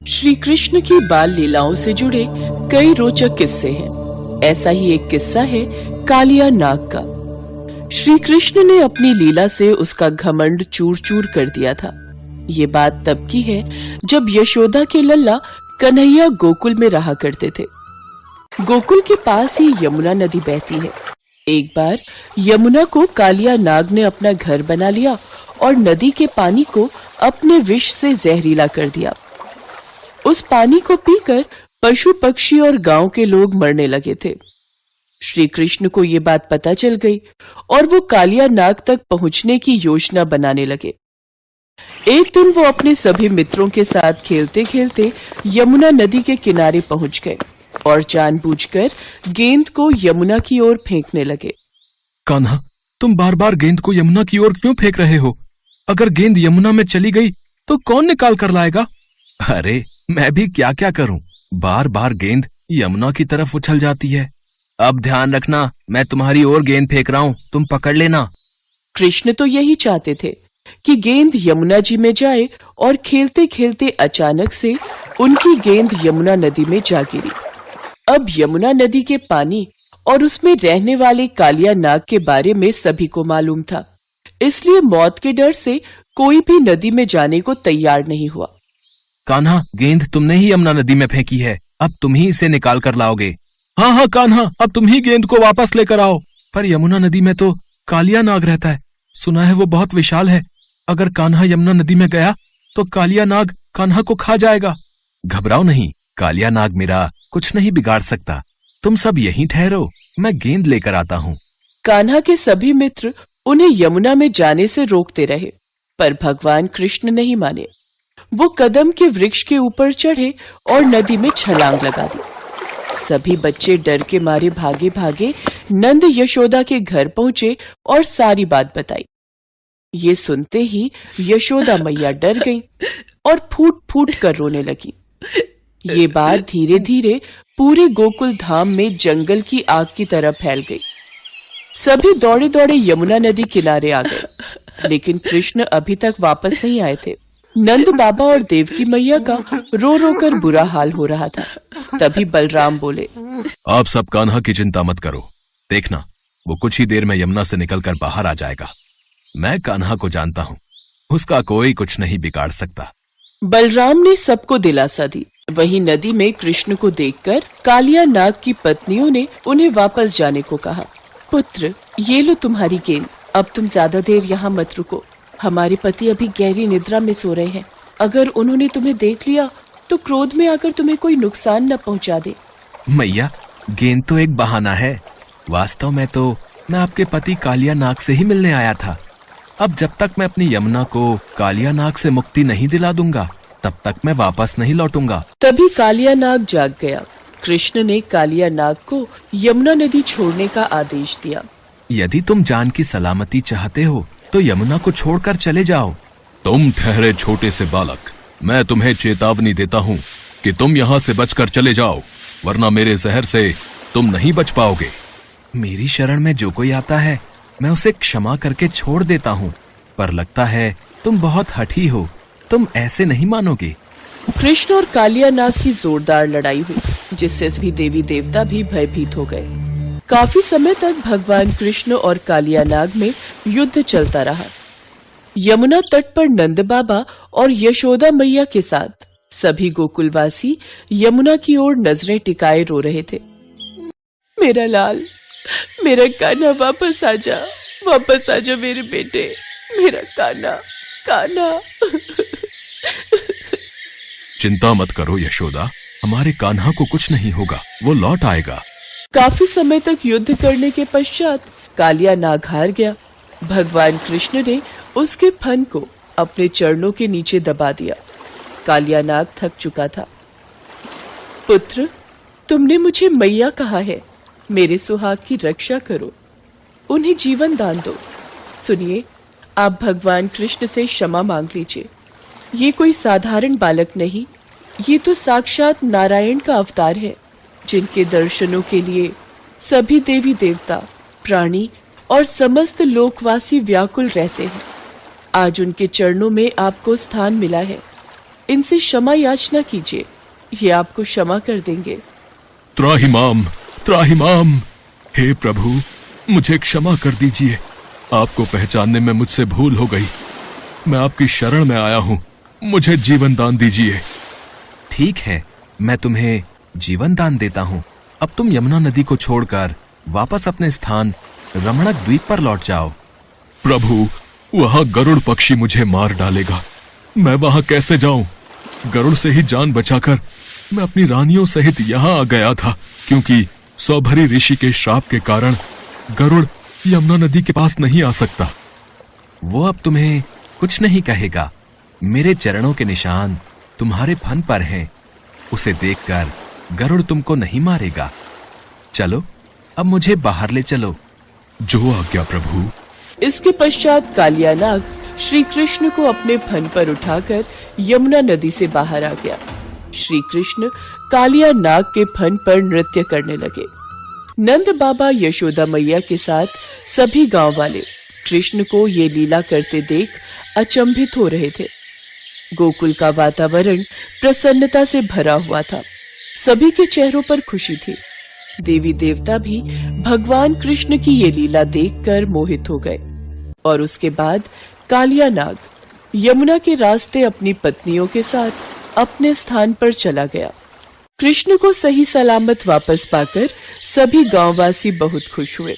श्री कृष्ण की बाल लीलाओं से जुड़े कई रोचक किस्से हैं। ऐसा ही एक किस्सा है कालिया नाग का। श्री कृष्ण ने अपनी लीला से उसका घमंड चूर चूर कर दिया था। ये बात तब की है जब यशोदा के लल्ला कन्हैया गोकुल में रहा करते थे। गोकुल के पास ही यमुना नदी बहती है। एक बार यमुना को कालिया नाग ने अपना घर बना लिया और नदी के पानी को अपने विष से जहरीला कर दिया। उस पानी को पीकर पशु पक्षी और गांव के लोग मरने लगे थे। श्री कृष्ण को ये बात पता चल गई और वो कालिया नाग तक पहुंचने की योजना बनाने लगे। एक दिन वो अपने सभी मित्रों के साथ खेलते खेलते यमुना नदी के किनारे पहुंच गए और जानबूझकर गेंद को यमुना की ओर फेंकने लगे। कान्हा, तुम बार बार गेंद को यमुना की ओर क्यों फेंक रहे हो? अगर गेंद यमुना में चली गई तो कौन निकाल कर लाएगा? अरे मैं भी क्या क्या करूं, बार बार गेंद यमुना की तरफ उछल जाती है। अब ध्यान रखना, मैं तुम्हारी ओर गेंद फेंक रहा हूं, तुम पकड़ लेना। कृष्ण तो यही चाहते थे कि गेंद यमुना जी में जाए और खेलते खेलते अचानक से उनकी गेंद यमुना नदी में जा गिरी। अब यमुना नदी के पानी और उसमें रहने वाले कालिया नाग के बारे में सभी को मालूम था, इसलिए मौत के डर से कोई भी नदी में जाने को तैयार नहीं हुआ। कान्हा, गेंद तुमने ही यमुना नदी में फेंकी है, अब तुम ही इसे निकाल कर लाओगे। हाँ हाँ कान्हा, अब तुम ही गेंद को वापस लेकर आओ। पर यमुना नदी में तो कालिया नाग रहता है, सुना है वो बहुत विशाल है। अगर कान्हा यमुना नदी में गया तो कालिया नाग कान्हा को खा जाएगा। घबराओ नहीं, कालिया नाग मेरा कुछ नहीं बिगाड़ सकता। तुम सब यहीं ठहरो, मैं गेंद लेकर आता हूँ। कान्हा के सभी मित्र उन्हें यमुना में जाने से रोकते रहे, पर भगवान कृष्ण नहीं माने। वो कदम के वृक्ष के ऊपर चढ़े और नदी में छलांग लगा दी। सभी बच्चे डर के मारे भागे भागे नंद यशोदा के घर पहुंचे और सारी बात बताई। ये सुनते ही यशोदा मैया डर गईं और फूट फूट कर रोने लगी। ये बात धीरे धीरे पूरे गोकुल धाम में जंगल की आग की तरह फैल गई। सभी दौड़े दौड़े यमुना नदी किनारे आ गए, लेकिन कृष्ण अभी तक वापस नहीं आए थे। नंद बाबा और देवकी मैया का रो रो कर बुरा हाल हो रहा था। तभी बलराम बोले, आप सब कान्हा की चिंता मत करो, देखना वो कुछ ही देर में यमुना से निकलकर बाहर आ जाएगा। मैं कान्हा को जानता हूँ, उसका कोई कुछ नहीं बिगाड़ सकता। बलराम ने सबको दिलासा दी। वहीं नदी में कृष्ण को देखकर कालिया नाग की पत्नियों ने उन्हें वापस जाने को कहा। पुत्र, ये लो तुम्हारी गेंद, अब तुम ज्यादा देर यहाँ मत रुको। हमारे पति अभी गहरी निद्रा में सो रहे हैं। अगर उन्होंने तुम्हें देख लिया तो क्रोध में आकर तुम्हें कोई नुकसान न पहुँचा दे। मैया, गेंद तो एक बहाना है। वास्तव में तो मैं आपके पति कालिया नाग से ही मिलने आया था। अब जब तक मैं अपनी यमुना को कालिया नाग से मुक्ति नहीं दिला दूंगा, तब तक मैं वापस नहीं लौटूंगा। तभी कालिया नाग जाग गया। कृष्ण ने कालिया नाग को यमुना नदी छोड़ने का आदेश दिया। यदि तुम जान की सलामती चाहते हो तो यमुना को छोड़कर चले जाओ। तुम ठहरे छोटे से बालक, मैं तुम्हें चेतावनी देता हूँ कि तुम यहाँ से बचकर चले जाओ, वरना मेरे जहर से तुम नहीं बच पाओगे। मेरी शरण में जो कोई आता है मैं उसे क्षमा करके छोड़ देता हूँ, पर लगता है तुम बहुत हठी हो, तुम ऐसे नहीं मानोगे। कृष्ण और कालिया नाग की जोरदार लड़ाई हुई, जिससे सभी देवी देवता भी भयभीत हो गए। काफी समय तक भगवान कृष्ण और कालिया नाग में युद्ध चलता रहा। यमुना तट पर नंद बाबा और यशोदा मैया के साथ सभी गोकुलवासी यमुना की ओर नजरें टिकाए रो रहे थे। मेरा लाल, मेरा कान्हा, वापस आजा मेरे बेटे, मेरा कान्हा, कान्हा। चिंता मत करो यशोदा, हमारे कान्हा को कुछ नहीं होगा, वो लौट आएगा। काफी समय तक युद्ध करने के पश्चात कालिया नाग हार गया। भगवान कृष्ण ने उसके फन को अपने चरणों के नीचे दबा दिया। कालिया नाग थक चुका था। पुत्र, तुमने मुझे मैया कहा है, मेरे सुहाग की रक्षा करो, उन्हें जीवन दान दो। सुनिए, आप भगवान कृष्ण से क्षमा मांग लीजिए। ये कोई साधारण बालक नहीं, ये तो साक्षात नारायण का अवतार है, जिनके दर्शनों के लिए सभी देवी देवता, प्राणी और समस्त लोकवासी व्याकुल रहते हैं। आज उनके चरणों में आपको स्थान मिला है। इनसे क्षमा याचना कीजिए, ये आपको क्षमा कर देंगे। त्राहिमाम, त्राहिमाम। हे प्रभु, मुझे क्षमा कर दीजिए। आपको पहचानने में मुझसे भूल हो गई। मैं आपकी शरण में आया हूँ, मुझे जीवन दान दीजिए। ठीक है, मैं तुम्हें जीवन दान देता हूँ। अब तुम यमुना नदी को छोड़कर वापस अपने स्थान रमणक द्वीप पर लौट जाओ। प्रभु, वहां गरुड़ पक्षी मुझे मार डालेगा। मैं वहां कैसे जाऊं? गरुड़ से ही जान बचाकर मैं अपनी रानियों सहित यहाँ आ गया था, क्योंकि सौभरी ऋषि के श्राप के कारण गरुड़ यमुना नदी के पास नहीं आ सकता। वो अब तुम्हें कुछ नहीं कहेगा। मेरे चरणों के निशान तुम्हारे फन पर हैं। उसे देखकर गरुड़ तुमको नहीं मारेगा। चलो, अब मुझे बाहर ले चलो। जो आज्ञा प्रभु। इसके पश्चात कालिया नाग श्री कृष्ण को अपने फन पर उठाकर यमुना नदी से बाहर आ गया। श्री कृष्ण कालिया नाग के फन पर नृत्य करने लगे। नंद बाबा यशोदा मैया के साथ सभी गांव वाले कृष्ण को ये लीला करते देख अचंभित हो रहे थे। गोकुल का वातावरण प्रसन्नता से भरा हुआ था। सभी के चेहरों पर खुशी थी। देवी देवता भी भगवान कृष्ण की ये लीला देखकर मोहित हो गए। और उसके बाद कालिया नाग यमुना के रास्ते अपनी पत्नियों के साथ अपने स्थान पर चला गया। कृष्ण को सही सलामत वापस पाकर सभी गांववासी बहुत खुश हुए।